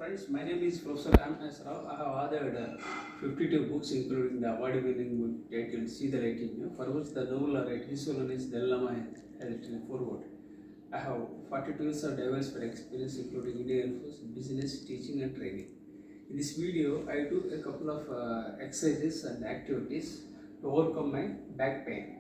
friends, my name is Professor M. S. Rao. I have authored 52 books including the award-winning book titled See the Light, for which the novel laureate His Holiness Dalai Lama has written a foreword. I have 42 years of diverse experience including Indian Air Force, business, teaching and training. In this video, I do a couple of exercises and activities to overcome my back pain.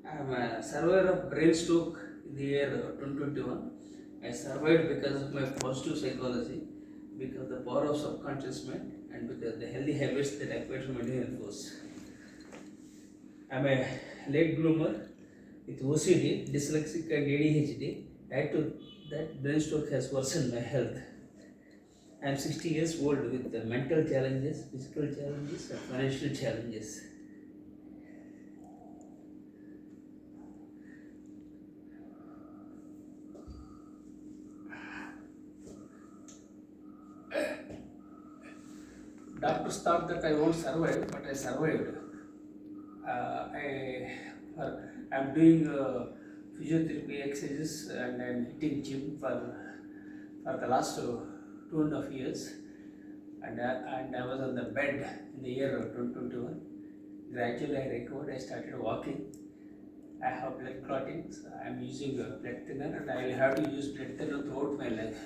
I am a survivor of brain stroke in the year 2021. I survived because of my positive psychology, because of the power of subconscious mind, and because of the healthy habits that I acquired from Indian Air Force. I am a late bloomer with OCD, Dyslexic and ADHD. Add to that, brain stroke has worsened my health. I am 60 years old with mental challenges, physical challenges, and financial challenges. Doctors thought that I won't survive, but I survived. I'm doing physiotherapy exercises and I'm hitting gym for the last 2.5 years. And I was on the bed in the year 2021. Gradually I recovered, I started walking. I have blood clotting, so I'm using a blood thinner and I will have to use blood thinner throughout my life.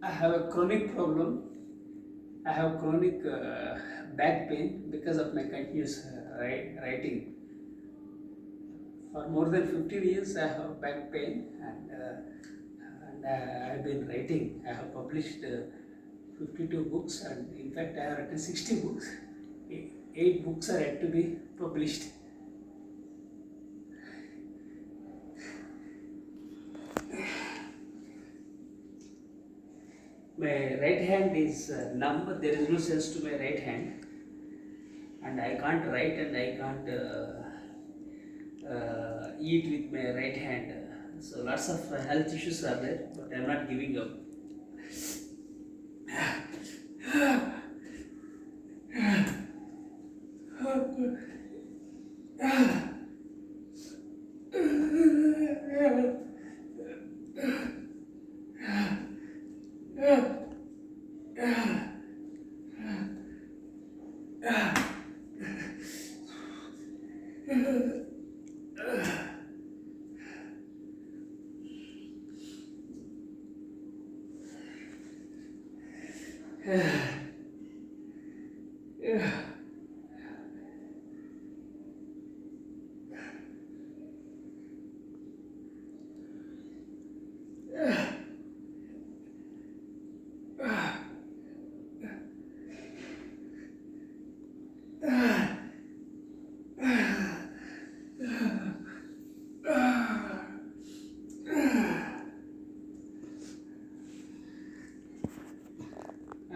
I have a chronic problem. I have chronic back pain because of my continuous writing. For more than 15 years, I have back pain, and I have been writing. I have published 52 books, and in fact, I have written 60 books. 8 books are yet to be published. My right hand is numb, there is no sense to my right hand, and I can't write and I can't eat with my right hand. So lots of health issues are there, but I am not giving up.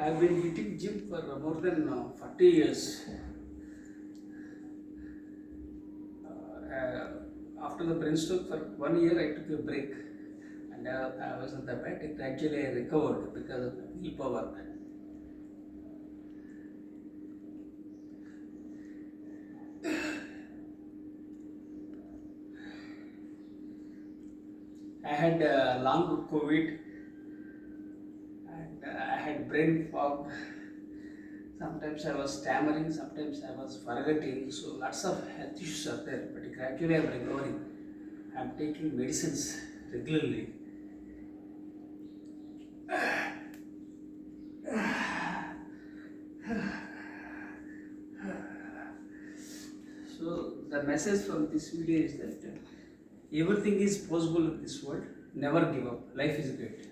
I've been hitting gym for more than 40 years. After the brain stroke, for 1 year I took a break, and I was on the bed. Gradually I recovered because of willpower. I had long COVID, and I had brain fog. Sometimes I was stammering, sometimes I was forgetting. So lots of health issues are there, but gradually I am recovering. I am taking medicines regularly. So the message from this video is that everything is possible in this world. Never give up. Life is great.